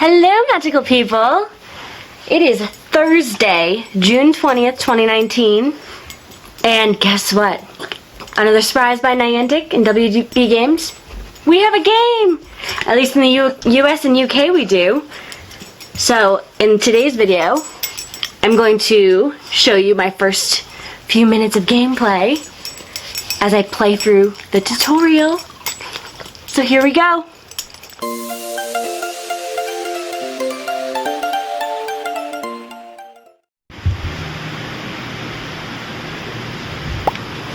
Hello, magical people! It is Thursday, June 20th, 2019, and guess what? Another surprise by Niantic and WB Games. We have a game! At least in the US and UK we do. So, in today's video, I'm going to show you my first few minutes of gameplay as I play through the tutorial. So here we go.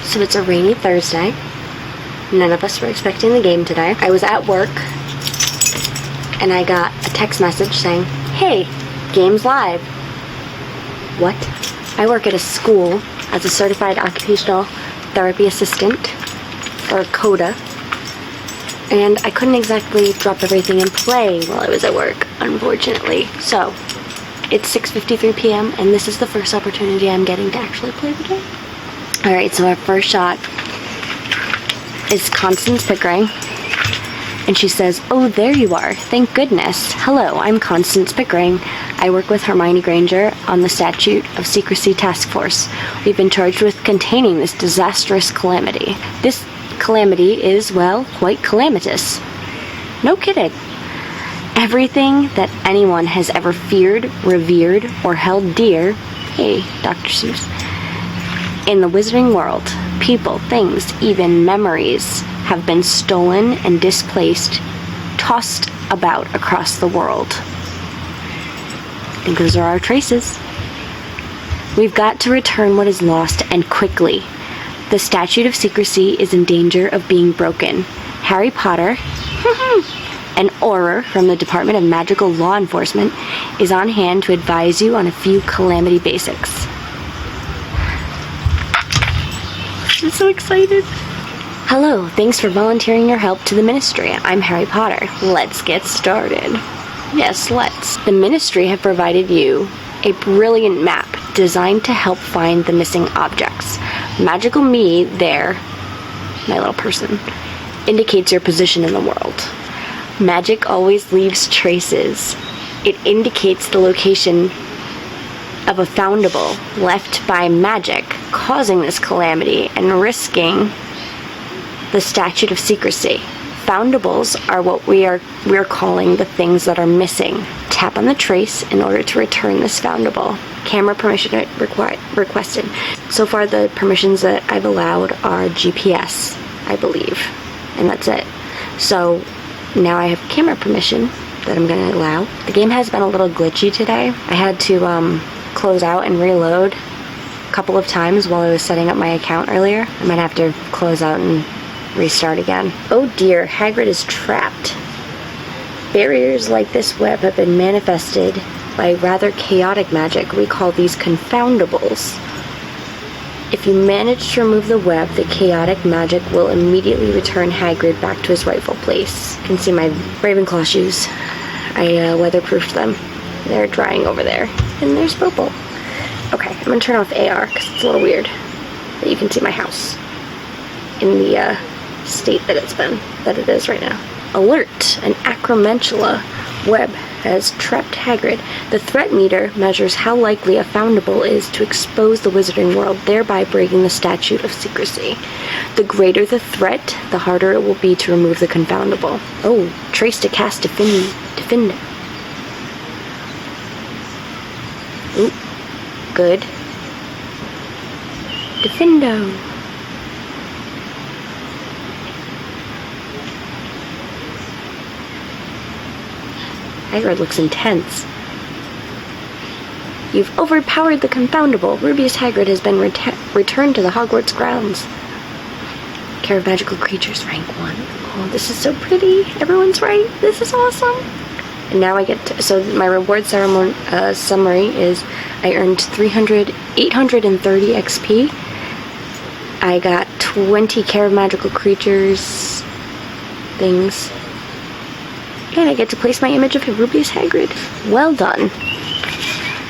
So it's a rainy Thursday. None of us were expecting the game today. I was at work and I got a text message saying, "Hey, game's live." What? I work at a school as a certified occupational therapy assistant, or CODA, and I couldn't exactly drop everything and play while I was at work, unfortunately. So it's 6:53 p.m. and this is the first opportunity I'm getting to actually play the game. Alright, so our first shot is Constance Pickering, and she says, "Oh, there you are. Thank goodness. Hello, I'm Constance Pickering. I work with Hermione Granger on the Statute of Secrecy Task Force. We've been charged with containing this disastrous calamity. This calamity is, well, quite calamitous. No kidding. Everything that anyone has ever feared, revered, or held dear," hey, Dr. Seuss, "in the wizarding world, people, things, even memories, have been stolen and displaced, tossed about across the world." I think those are our traces. "We've got to return what is lost, and quickly. The Statute of Secrecy is in danger of being broken. Harry Potter, an Auror from the Department of Magical Law Enforcement, is on hand to advise you on a few calamity basics." I'm so excited. "Hello, thanks for volunteering your help to the Ministry. I'm Harry Potter. Let's get started." Yes, let's. "The Ministry have provided you a brilliant map designed to help find the missing objects. Magical Me there, my little person, indicates your position in the world. Magic always leaves traces. It indicates the location of a Foundable left by magic, causing this calamity and risking the Statute of Secrecy. Foundables are what we're calling the things that are missing. Tap on the trace in order to return this Foundable. Camera permission requested." So far the permissions that I've allowed are GPS, I believe, and that's it. So now I have camera permission that I'm going to allow. The game has been a little glitchy today. I had to close out and reload a couple of times while I was setting up my account earlier. I might have to close out and restart again. "Oh dear, Hagrid is trapped. Barriers like this web have been manifested by rather chaotic magic. We call these Confoundables. If you manage to remove the web, the chaotic magic will immediately return Hagrid back to his rightful place." You can see my Ravenclaw shoes. I weatherproofed them. They're drying over there. And there's Purple. Okay, I'm gonna turn off AR because it's a little weird that you can see my house in the state that it is right now. "Alert! An Acromantula web has trapped Hagrid. The threat meter measures how likely a Foundable is to expose the wizarding world, thereby breaking the Statute of Secrecy. The greater the threat, the harder it will be to remove the Confoundable. Oh, trace to cast Defend. Ooh, good. Defendo. Hagrid looks intense. "You've overpowered the Confoundable. Rubius Hagrid has been returned to the Hogwarts grounds. Care of magical creatures, rank 1. Oh, this is so pretty. Everyone's right. This is awesome." And now I get to, so my reward ceremony summary is I earned 830 XP. I got 20 Care of Magical Creatures things. And I get to place my image of Rubius Hagrid. Well done.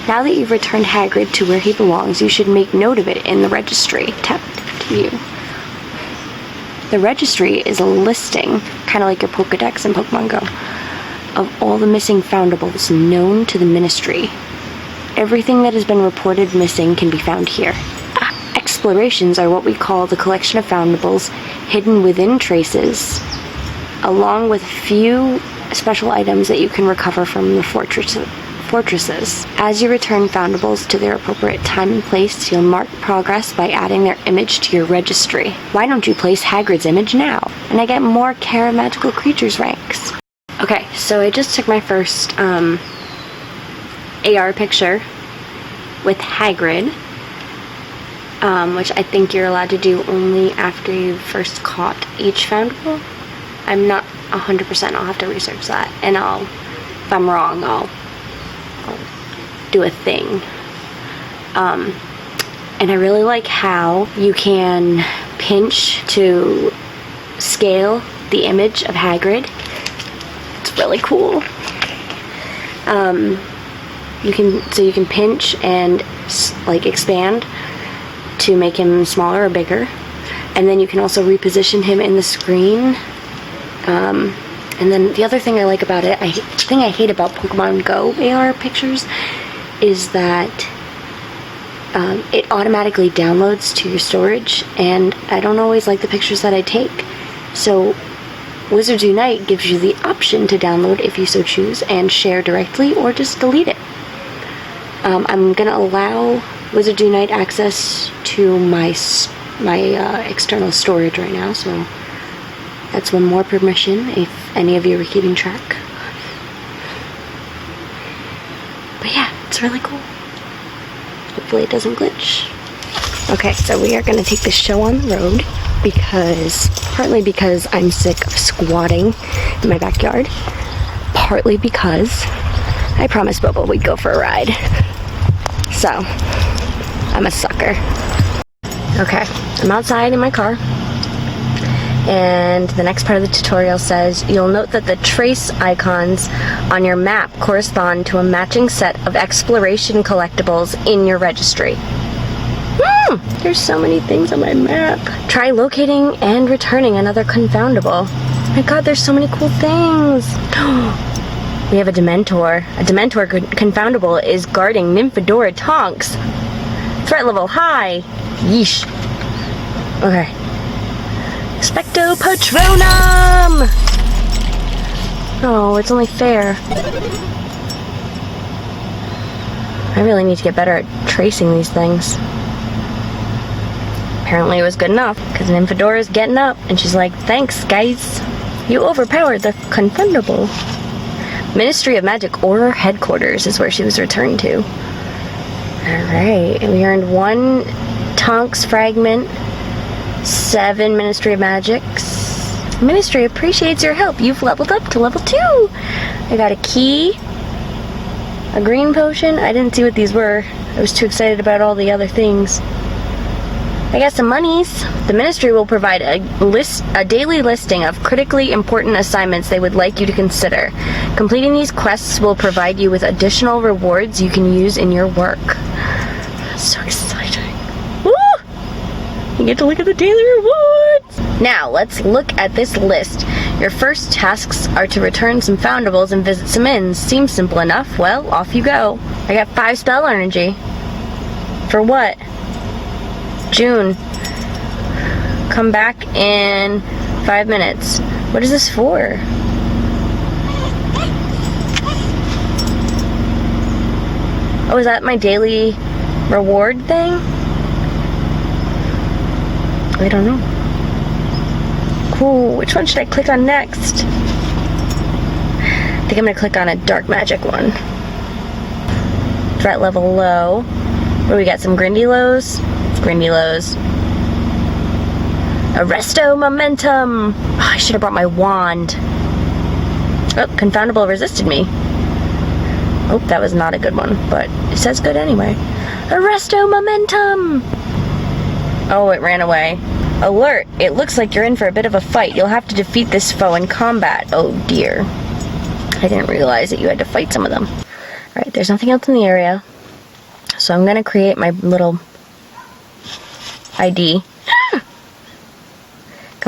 Now that you've returned Hagrid to where he belongs, you should make note of it in the registry. Tap to view. The registry is a listing, kind of like your Pokedex in Pokemon Go, of all the missing Foundables known to the Ministry. Everything that has been reported missing can be found here. Explorations are what we call the collection of Foundables hidden within traces, along with a few special items that you can recover from the fortresses. As you return Foundables to their appropriate time and place, you'll mark progress by adding their image to your registry. Why don't you place Hagrid's image now? And I get more Care Magical Creatures ranks. Okay, so I just took my first AR picture with Hagrid, which I think you're allowed to do only after you've first caught each Foundable. I'm not 100%, I'll have to research that, and if I'm wrong, I'll do a thing. And I really like how you can pinch to scale the image of Hagrid. It's really cool. You can pinch and like expand to make him smaller or bigger, and then you can also reposition him in the screen. And then the other thing I like about it, the thing I hate about Pokemon Go AR pictures is that it automatically downloads to your storage, and I don't always like the pictures that I take. So Wizards Unite gives you the option to download if you so choose and share directly, or just delete it. I'm gonna allow Wizards Unite access to my external storage right now, so that's one more permission if any of you are keeping track. But yeah, it's really cool. Hopefully it doesn't glitch. Okay, so we are going to take this show on the road partly because I'm sick of squatting in my backyard, partly because I promised Bobo we'd go for a ride. So, I'm a sucker. Okay, I'm outside in my car, and the next part of the tutorial says, you'll note that the trace icons on your map correspond to a matching set of exploration collectibles in your registry. There's so many things on my map. Try locating and returning another Confoundable. My god, there's so many cool things. We have a Dementor. A Dementor Confoundable is guarding Nymphadora Tonks. Threat level high. Yeesh. Okay. Expecto Patronum! Oh, it's only fair. I really need to get better at tracing these things. Apparently it was good enough, because Nymphadora's getting up, and she's like, thanks, guys. You overpowered the Confoundable. Ministry of Magic Auror Headquarters is where she was returned to. Alright, we earned 1 Tonks Fragment, 7 Ministry of Magics. Ministry appreciates your help. You've leveled up to level 2. I got a key, a green potion. I didn't see what these were. I was too excited about all the other things. I got some monies. The Ministry will provide a daily listing of critically important assignments they would like you to consider. Completing these quests will provide you with additional rewards you can use in your work. So exciting. Woo! You get to look at the daily rewards! Now, let's look at this list. Your first tasks are to return some Foundables and visit some inns. Seems simple enough. Well, off you go. I got 5 spell energy. For what? June. Come back in 5 minutes. What is this for? Oh, is that my daily reward thing? I don't know. Cool. Which one should I click on next? I think I'm gonna click on a dark magic one. Threat level low. What do we got? Some Grindylows? Grindylows. Arresto Momentum! Oh, I should have brought my wand. Oh, Confoundable resisted me. Oh, that was not a good one, but it says good anyway. Arresto Momentum! Oh, it ran away. Alert! It looks like you're in for a bit of a fight. You'll have to defeat this foe in combat. Oh dear. I didn't realize that you had to fight some of them. Alright, there's nothing else in the area. So I'm gonna create my little ID.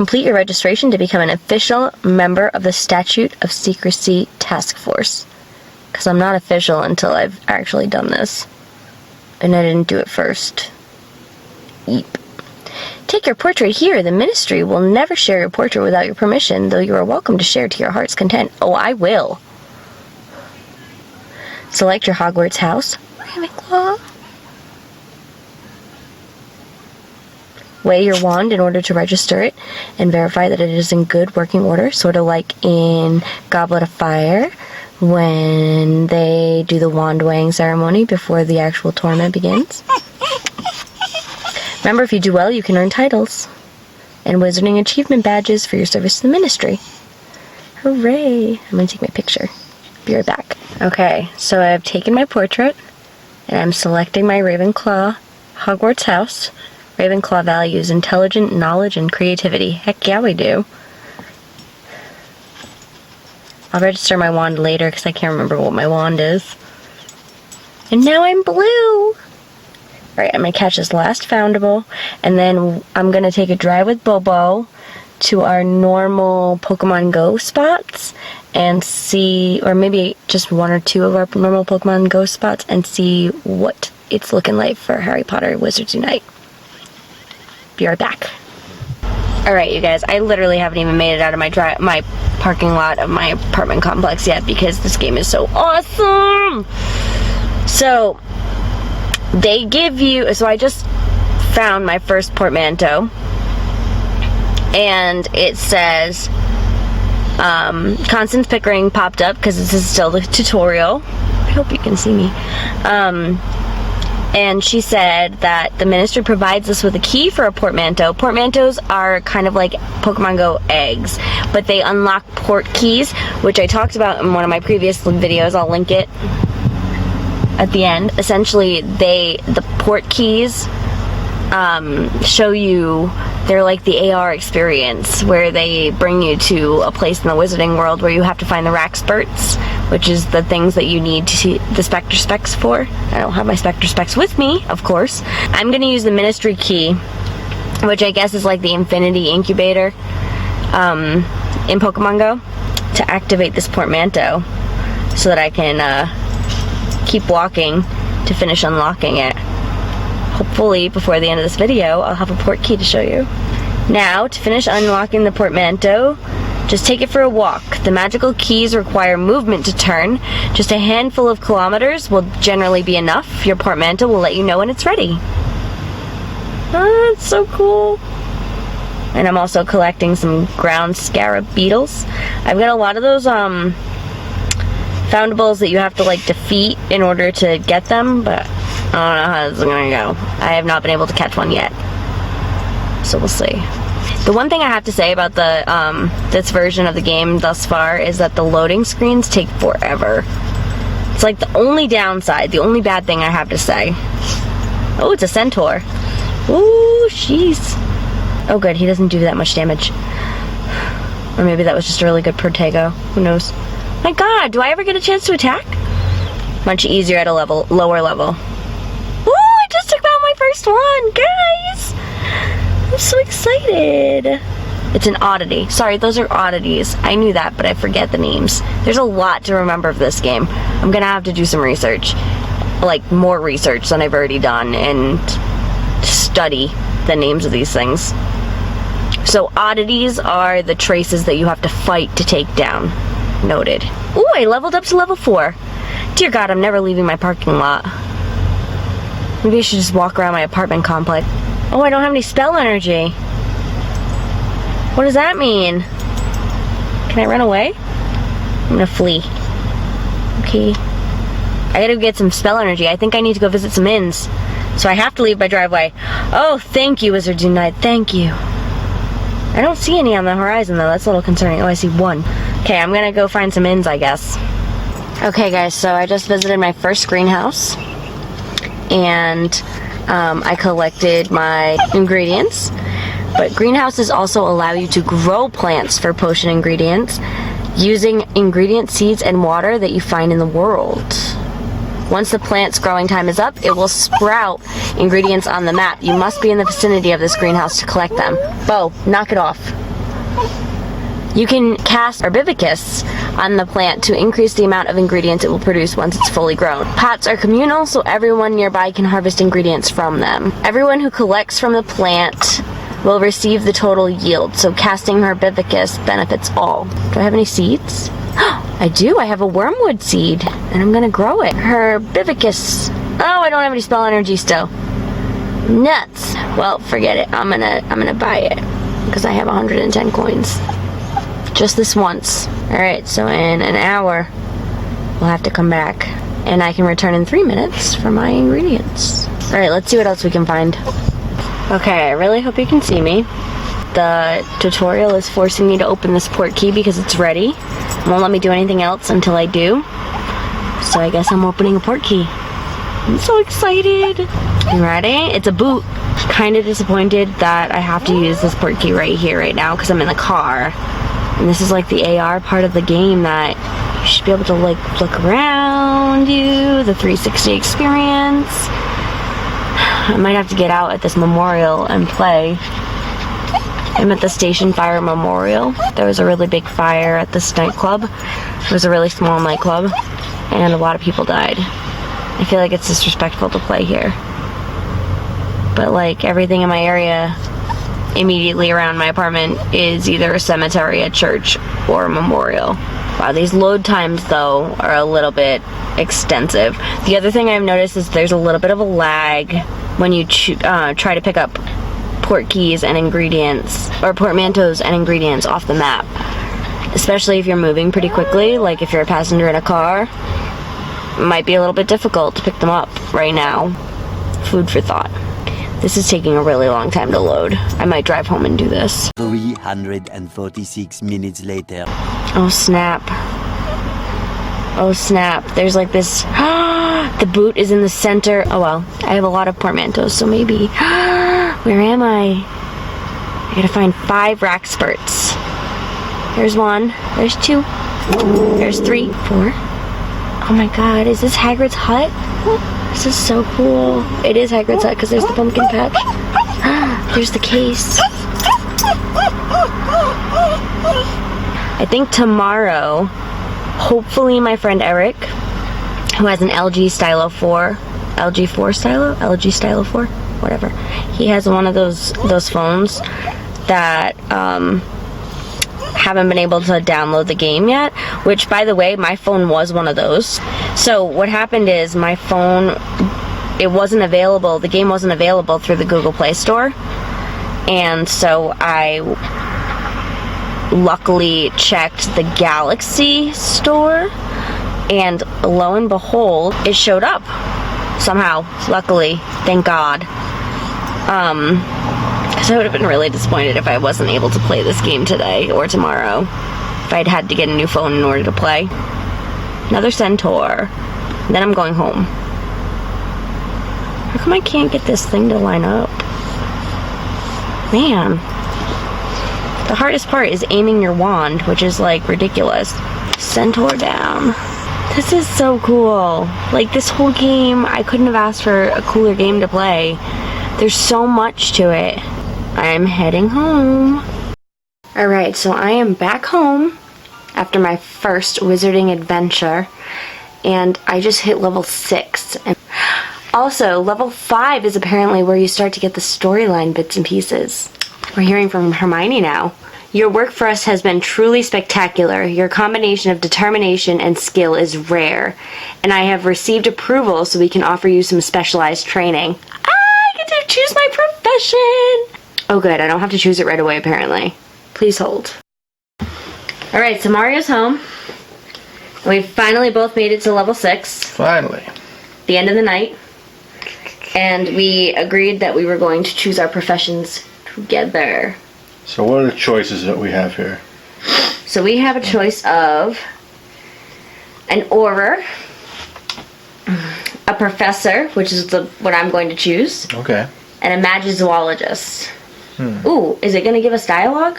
Complete your registration to become an official member of the Statute of Secrecy Task Force. Because I'm not official until I've actually done this. And I didn't do it first. Yeep. Take your portrait here. The Ministry will never share your portrait without your permission, though you are welcome to share to your heart's content. Oh, I will. Select your Hogwarts house. Ravenclaw. Weigh your wand in order to register it and verify that it is in good working order, sort of like in Goblet of Fire when they do the wand weighing ceremony before the actual tournament begins. Remember, if you do well, you can earn titles and wizarding achievement badges for your service to the Ministry. Hooray! I'm going to take my picture. Be right back. Okay, so I've taken my portrait and I'm selecting my Ravenclaw Hogwarts house. Ravenclaw values intelligent knowledge and creativity. Heck yeah, we do. I'll register my wand later because I can't remember what my wand is. And now I'm blue! Alright, I'm going to catch this last Foundable, and then I'm going to take a drive with Bobo to our normal Pokemon Go spots and see, or maybe just one or two of our normal Pokemon Go spots, and see what it's looking like for Harry Potter Wizards Unite. Be right back. Alright, you guys, I literally haven't even made it out of my parking lot of my apartment complex yet because this game is so awesome! So, they give you, so I just found my first portmanteau, and it says, Constance Pickering popped up because this is still the tutorial. I hope you can see me. And she said that the Ministry provides us with a key for a portmanteau. Portmanteaus are kind of like Pokemon Go eggs, but they unlock Portkeys, which I talked about in one of my previous videos. I'll link it at the end. Essentially, the Portkeys show you, they're like the AR experience, where they bring you to a place in the wizarding world where you have to find the Rackspurts, which is the things that you need to see the Spectre Specs for. I don't have my Spectre Specs with me, of course. I'm going to use the Ministry key, which I guess is like the Infinity Incubator in Pokemon Go, to activate this portmanteau so that I can keep walking to finish unlocking it. Hopefully, before the end of this video, I'll have a Portkey to show you. Now, to finish unlocking the portmanteau, just take it for a walk. The magical keys require movement to turn. Just a handful of kilometers will generally be enough. Your portmanteau will let you know when it's ready. Oh, that's so cool. And I'm also collecting some ground scarab beetles. I've got a lot of those Foundables that you have to like defeat in order to get them, but I don't know how this is gonna go. I have not been able to catch one yet, so we'll see. The one thing I have to say about the this version of the game thus far is that the loading screens take forever. It's like the only downside, the only bad thing I have to say. Oh, it's a centaur. Ooh, jeez. Oh good, he doesn't do that much damage. Or maybe that was just a really good Protego. Who knows? My god, do I ever get a chance to attack? Much easier at a lower level. Ooh, I just took out my first one, guys! I'm so excited. It's an oddity. Sorry, those are oddities. I knew that, but I forget the names. There's a lot to remember of this game. I'm gonna have to do some research. Like, more research than I've already done, and study the names of these things. So, oddities are the traces that you have to fight to take down. Noted. Ooh, I leveled up to level 4. Dear God, I'm never leaving my parking lot. Maybe I should just walk around my apartment complex. Oh, I don't have any spell energy. What does that mean? Can I run away? I'm gonna flee. Okay. I gotta get some spell energy. I think I need to go visit some inns. So I have to leave my driveway. Oh, thank you, Wizards Unite. Thank you. I don't see any on the horizon, though. That's a little concerning. Oh, I see one. Okay, I'm gonna go find some inns, I guess. Okay, guys, so I just visited my first greenhouse. And I collected my ingredients. But greenhouses also allow you to grow plants for potion ingredients using ingredient seeds and water that you find in the world. Once the plant's growing time is up, it will sprout ingredients on the map. You must be in the vicinity of this greenhouse to collect them. Bo, knock it off. You can cast Herbivicus on the plant to increase the amount of ingredients it will produce once it's fully grown. Pots are communal, so everyone nearby can harvest ingredients from them. Everyone who collects from the plant will receive the total yield, so casting Herbivicus benefits all. Do I have any seeds? I do. I have a wormwood seed, and I'm gonna grow it. Herbivicus. Oh, I don't have any spell energy still. Nuts. Well, forget it. I'm gonna buy it because I have 110 coins. Just this once. Alright, so in an hour, we'll have to come back. And I can return in 3 minutes for my ingredients. Alright, let's see what else we can find. Okay, I really hope you can see me. The tutorial is forcing me to open this Portkey because it's ready. It won't let me do anything else until I do. So I guess I'm opening a Portkey. I'm so excited. You ready? It's a boot. Kind of disappointed that I have to use this Portkey right here, right now, because I'm in the car. And this is like the AR part of the game that you should be able to like look around you, the 360 experience. I might have to get out at this memorial and play. I'm at the Station Fire Memorial. There was a really big fire at this nightclub. It was a really small nightclub, and a lot of people died. I feel like it's disrespectful to play here. But like everything in my area immediately around my apartment is either a cemetery, a church, or a memorial. Wow, these load times though are a little bit extensive. The other thing I've noticed is there's a little bit of a lag when you try to pick up Portkeys and ingredients, or portmanteaus and ingredients off the map. Especially if you're moving pretty quickly, like if you're a passenger in a car, it might be a little bit difficult to pick them up right now. Food for thought. This is taking a really long time to load. I might drive home and do this. 346 minutes later. Oh snap. Oh snap. There's like this. The boot is in the center. Oh well. I have a lot of portmanteaus, so maybe. Where am I? I gotta find 5 rack spurts. There's 1. There's 2. There's 3. 4. Oh my god. Is this Hagrid's hut? This is so cool. It is Hagrid's hut because there's the pumpkin patch. There's the case. I think tomorrow, hopefully my friend Eric, who has an LG Stylo 4, LG 4 Stylo? LG Stylo 4? Whatever. He has one of those phones that haven't been able to download the game yet, which by the way, my phone was one of those. So what happened is my phone, it wasn't available, the game wasn't available through the Google Play Store, and so I luckily checked the Galaxy Store, and lo and behold, it showed up somehow, luckily, thank God. Because I would have been really disappointed if I wasn't able to play this game today or tomorrow, if I'd had to get a new phone in order to play. Another centaur. Then I'm going home. How come I can't get this thing to line up? Man. The hardest part is aiming your wand, which is like ridiculous. Centaur down. This is so cool. Like this whole game, I couldn't have asked for a cooler game to play. There's so much to it. I'm heading home. Alright, so I am back home after my first wizarding adventure, and I just hit level 6. And also, level 5 is apparently where you start to get the storyline bits and pieces. We're hearing from Hermione now. Your work for us has been truly spectacular. Your combination of determination and skill is rare, and I have received approval so we can offer you some specialized training. I get to choose my profession! Oh good, I don't have to choose it right away apparently. Please hold. Alright, so Mario's home. We finally both made it to level 6. Finally. The end of the night. And we agreed that we were going to choose our professions together. So what are the choices that we have here? So we have a choice of an Auror, a professor, which is what I'm going to choose, Okay. and a magizoologist. Ooh, is it going to give us dialogue?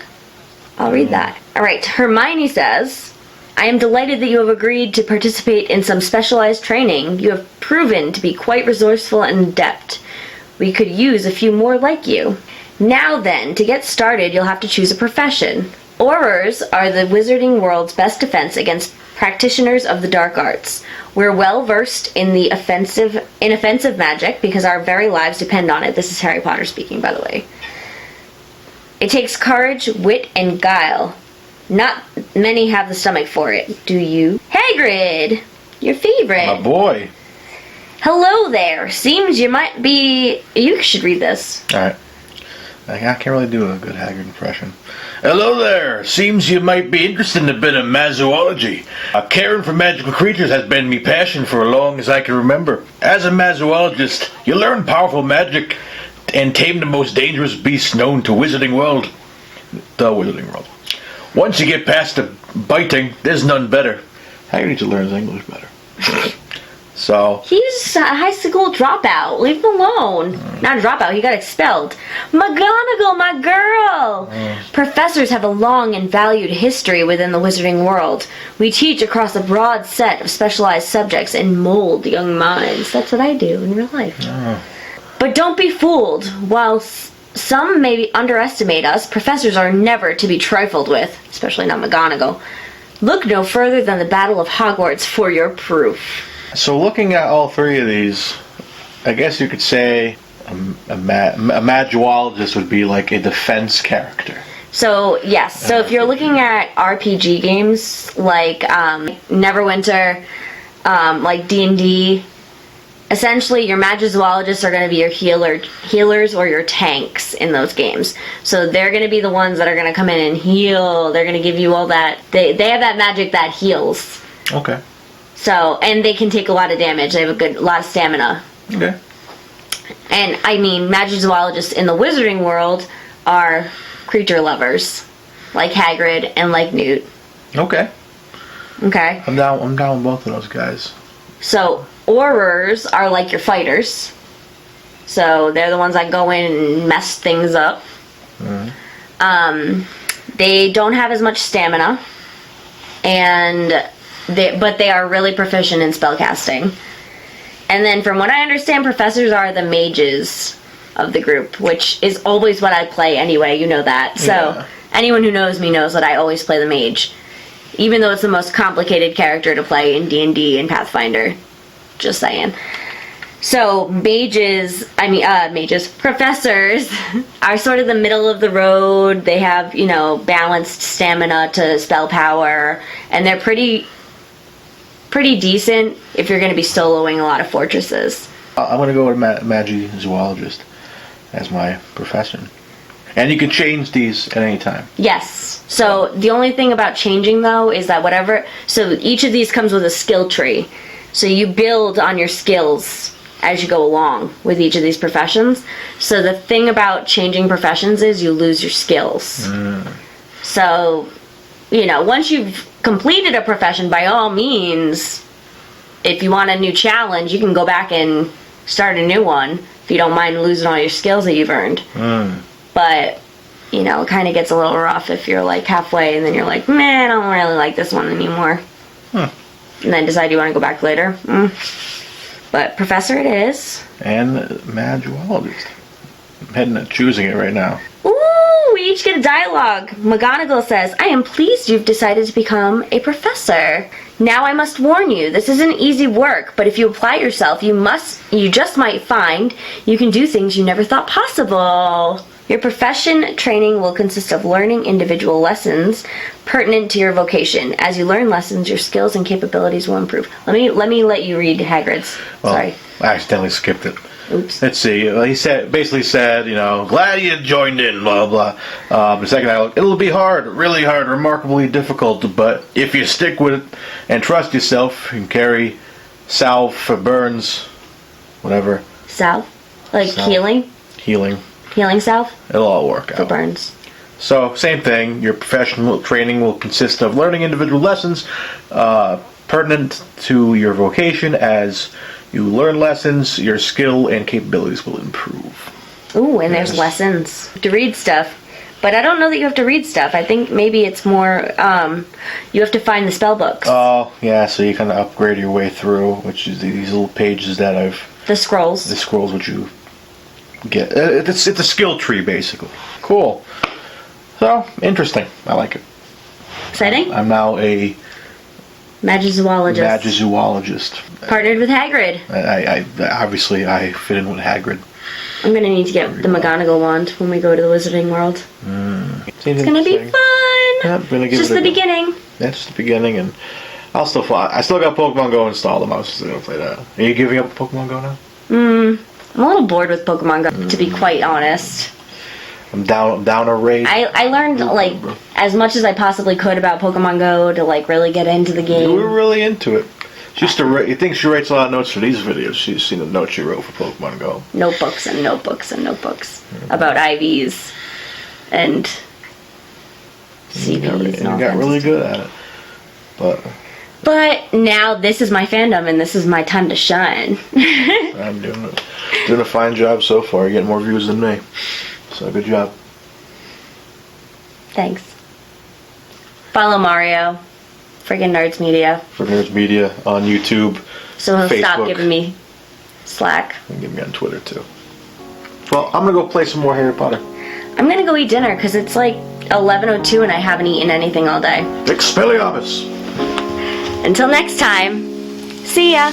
I'll read that. Alright, Hermione says, I am delighted that you have agreed to participate in some specialized training. You have proven to be quite resourceful and adept. We could use a few more like you. Now then, to get started, you'll have to choose a profession. Aurors are the wizarding world's best defense against practitioners of the dark arts. We're well versed in the offensive magic because our very lives depend on it. This is Harry Potter speaking, by the way. It takes courage, wit, and guile. Not many have the stomach for it. Do you? Hagrid! Your favorite. My boy. Hello there. Seems you might be... You should read this. Alright. I can't really do a good Hagrid impression. Hello there. Seems you might be interested in a bit of mazoology. Caring for magical creatures has been me passion for as long as I can remember. As a mazoologist, you learn powerful magic and tame the most dangerous beasts known to Wizarding World. The Wizarding World. Once you get past the biting, there's none better. Hagrid needs to learn his English better. So he's a high school dropout. Leave him alone. Not a dropout. He got expelled. McGonagall, my girl. Professors have a long and valued history within the wizarding world. We teach across a broad set of specialized subjects and mold young minds. That's what I do in real life. But don't be fooled. While some maybe underestimate us, professors are never to be trifled with, especially not McGonagall. Look no further than the Battle of Hogwarts for your proof. So looking at all three of these, I guess you could say a magologist would be like a defense character. So, yes. So if you're looking at RPG games like Neverwinter, like D&D, essentially your magizoologists are going to be your healers or your tanks in those games. So they're going to be the ones that are going to come in and heal. They're going to give you all that. They have that magic that heals. Okay. So, and they can take a lot of damage. They have a lot of stamina. Okay. And, I mean, magizoologists in the wizarding world are creature lovers. Like Hagrid and like Newt. Okay. Okay? I'm down with both of those guys. So, Aurors are like your fighters. So, they're the ones that go in and mess things up. They don't have as much stamina. And... but they are really proficient in spellcasting. And then from what I understand, professors are the mages of the group, which is always what I play anyway, you know that. So anyone who knows me knows that I always play the mage. Even though it's the most complicated character to play in D&D and Pathfinder. Just saying. So professors are sort of the middle of the road. They have, balanced stamina to spell power. And they're pretty decent if you're going to be soloing a lot of fortresses. I'm going to go with magizoologist as my profession. And you can change these at any time. Yes. So the only thing about changing, though, is that so each of these comes with a skill tree. So you build on your skills as you go along with each of these professions. So the thing about changing professions is you lose your skills. So, once you've completed a profession, by all means, if you want a new challenge, you can go back and start a new one if you don't mind losing all your skills that you've earned. But, it kind of gets a little rough if you're like halfway and then you're like, man, I don't really like this one anymore. And then decide you want to go back later. But professor it is. And magologist. I'm heading at choosing it right now. We each get a dialogue. McGonagall says, I am pleased you've decided to become a professor. Now I must warn you, this isn't easy work, but if you apply yourself, you just might find you can do things you never thought possible. Your profession training will consist of learning individual lessons pertinent to your vocation. As you learn lessons, your skills and capabilities will improve. Let me let you read Hagrid's. Sorry. I accidentally skipped it. Oops. Let's see. He basically said, glad you joined in, blah, blah. The second dialogue, it'll be hard, really hard, remarkably difficult, but if you stick with it and trust yourself, you can carry salve for burns, whatever. Salve? Like salve. Healing? Healing salve? It'll all work out. For burns. So, same thing. Your professional training will consist of learning individual lessons pertinent to your vocation. As you learn lessons, your skill and capabilities will improve. Ooh, and there's lessons. To read stuff. But I don't know that you have to read stuff. I think maybe it's more, you have to find the spell books. Oh, yeah, so you kind of upgrade your way through, which is these little pages that The scrolls. The scrolls which you get. It's a skill tree, basically. Cool. So, interesting. I like it. Exciting? I'm now a Magizoologist. Magizoologist. Partnered with Hagrid. I obviously I fit in with Hagrid. I'm gonna need to get the McGonagall wand when we go to the Wizarding World. It's gonna be fun! Yeah, I'm gonna give Just it the beginning. That's the beginning, and I'll still fly. I still got Pokemon Go installed. I'm still gonna play that. Are you giving up Pokemon Go now? I'm a little bored with Pokemon Go, to be quite honest. I'm down a raid. I learned, like, as much as I possibly could about Pokemon Go to, like, really get into the game. You were really into it. She used to write, you think she writes a lot of notes for these videos. She's seen the notes she wrote for Pokemon Go. Notebooks and notebooks and notebooks about IVs and CVs. And you got really good at it. But now this is my fandom and this is my time to shine. I'm doing a fine job so far. You're getting more views than me. So good job. Thanks. Follow Mario. Friggin Nerds Media. Friggin Nerds Media on YouTube. So he'll stop Facebook. giving me slack. And give me on Twitter too. Well, I'm gonna go play some more Harry Potter. I'm gonna go eat dinner because it's like 11:02 and I haven't eaten anything all day. Expelliarmus! Until next time, see ya!